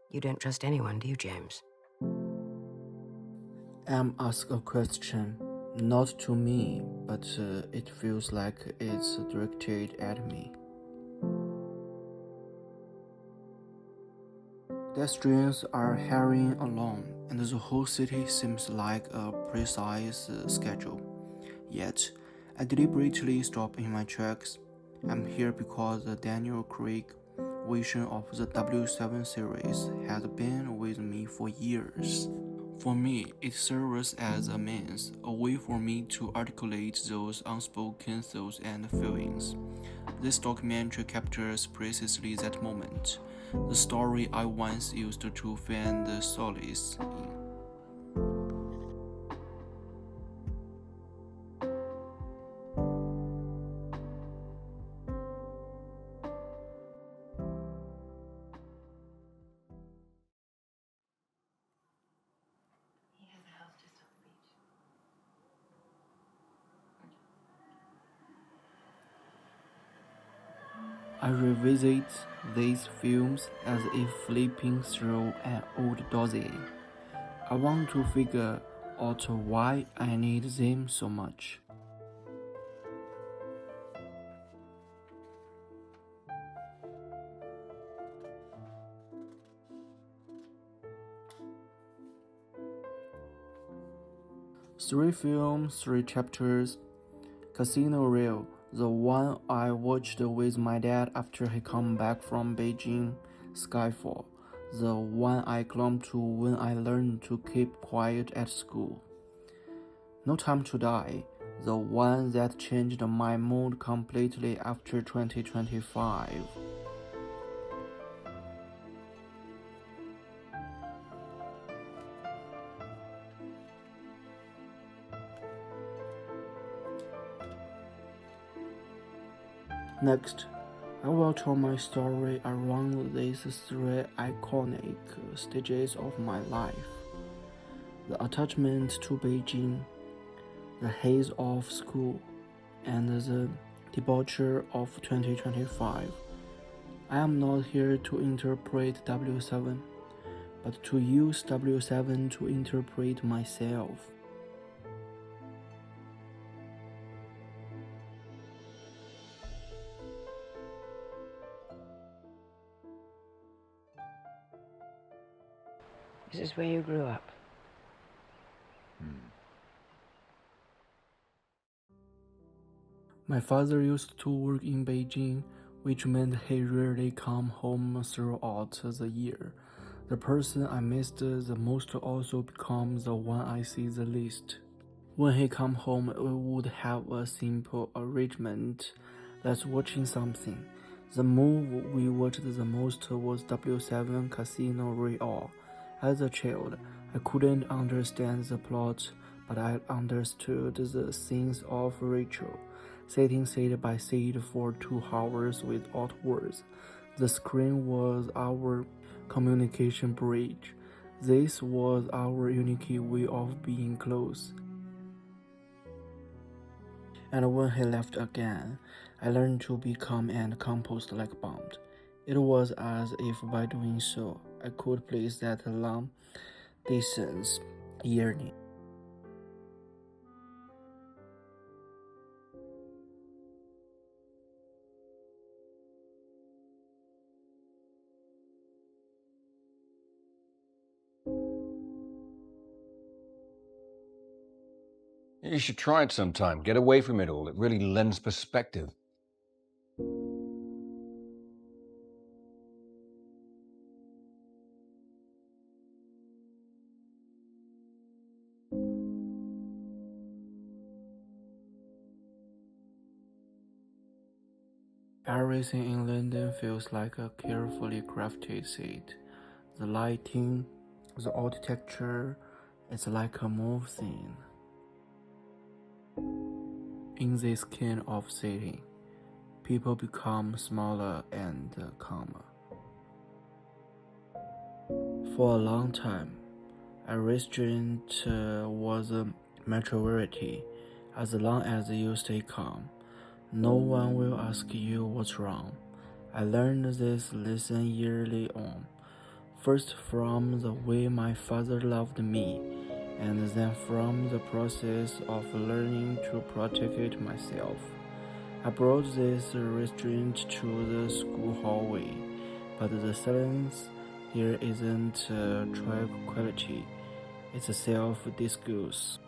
You don't trust anyone, do you, James? Ask a question, not to me, but it feels like it's directed at me. Pedestrians are hurrying along, and the whole city seems like a precise schedule. Yet, I deliberately stop in my tracks. I'm here because the Daniel Craig version of the W7 series has been with me for years. For me, it serves as a means, a way for me to articulate those unspoken thoughts and feelings. This documentary captures precisely that moment, the story I once used to find solace in. I revisit these films as if flipping through an old dossier. I want to figure out why I need them so much. Three films, three chapters. Casino Royale, the one I watched with my dad after he come back from Beijing. Skyfall, the one I clung to when I learned to keep quiet at school. No Time to Die, the one that changed my mood completely after 2025. Next, I will tell my story around these three iconic stages of my life: the attachment to Beijing, the haze of school, and the departure of 2025. I am not here to interpret W7, but to use W7 to interpret myself. Is this where you grew up? My father used to work in Beijing, which meant he rarely come home throughout the year. The person I missed the most also becomes the one I see the least. When he come home, we would have a simple arrangement. Let's watching something. The movie we watched the most was W7 Casino Royale. As a child, I couldn't understand the plot, but I understood the scenes of Rachel, sitting seat by seat for 2 hours without words. The screen was our communication bridge. This was our unique way of being close. And when he left again, I learned to be calm and composed like Bond. It was as if by doing so, I could please that long distance yearning. You should try it sometime. Get away from it all. It really lends perspective. Everything in London feels like a carefully crafted set. The lighting, the architecture, it's like a movie scene. In this kind of setting, people become smaller and calmer. For a long time, a restraint was a maturity. As long as you stay calm, no one will ask you what's wrong. I learned this lesson early on. First from the way my father loved me, and then from the process of learning to protect myself. I brought this restraint to the school hallway, but the silence here isn't tranquility, it's a self-disgust.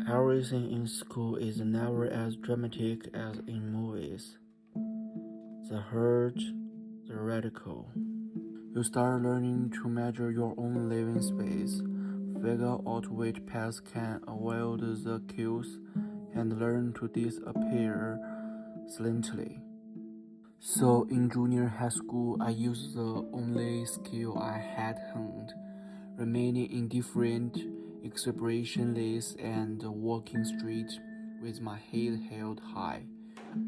Everything in school is never as dramatic as in movies. The hurt, the radical. You start learning to measure your own living space, figure out which paths can avoid the queues, and learn to disappear silently. So in junior high school, I used the only skill I had honed, remaining indifferent, expressionless, and walking straight with my head held high.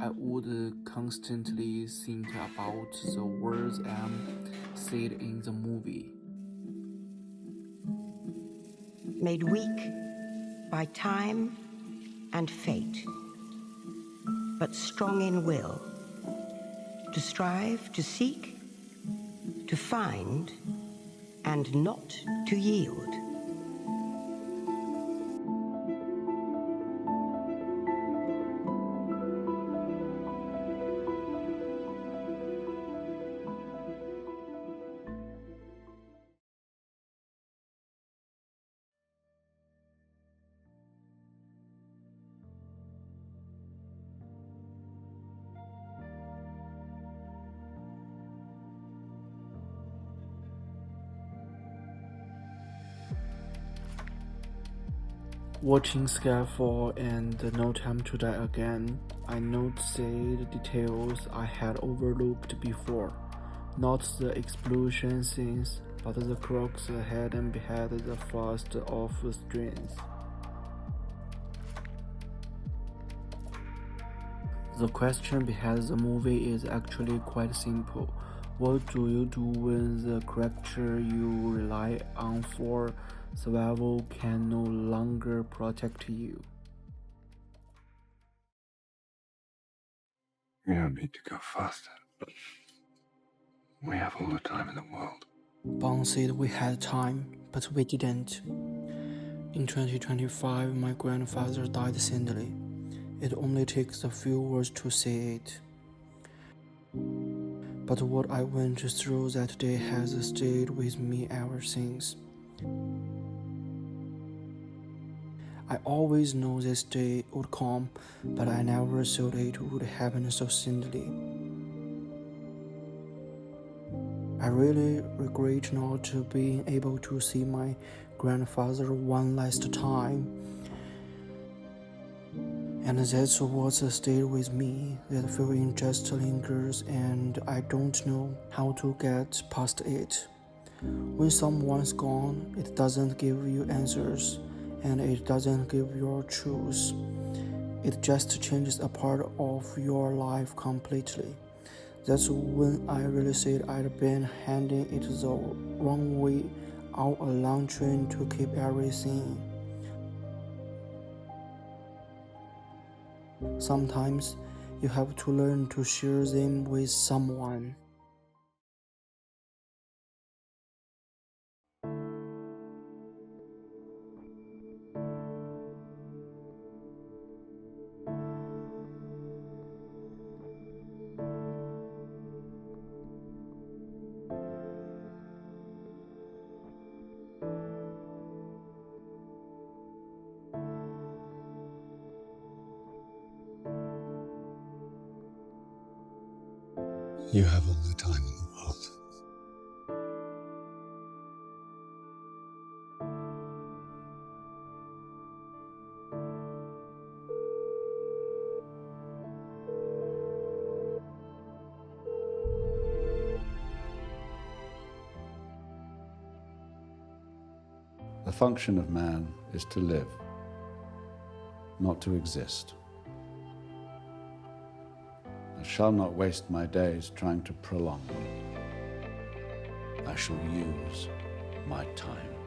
I would constantly think about the words I'm said in the movie. Made weak by time and fate, but strong in will, to strive, to seek, to find, and not to yield. Watching Skyfall and No Time to Die Again, I noticed details I had overlooked before. Not the explosion scenes, but the crooks hidden behind the fast of strings. The question behind the movie is actually quite simple. What do you do when the character you rely on for survival can no longer protect you? We don't need to go faster. We have all the time in the world. Bond said we had time, but we didn't. In 2025, my grandfather died suddenly. It only takes a few words to say it. But what I went through that day has stayed with me ever since. I always knew this day would come, but I never thought it would happen so suddenly. I really regret not being able to see my grandfather one last time. And that's what stayed with me. That feeling just lingers, and I don't know how to get past it. When someone's gone, it doesn't give you answers, and it doesn't give you truth. It just changes a part of your life completely. That's when I realized I'd been handing it the wrong way out along trying to keep everything. Sometimes you have to learn to share them with someone. You have all the time in the world. The function of man is to live, not to exist. I shall not waste my days trying to prolong them. shall use my time.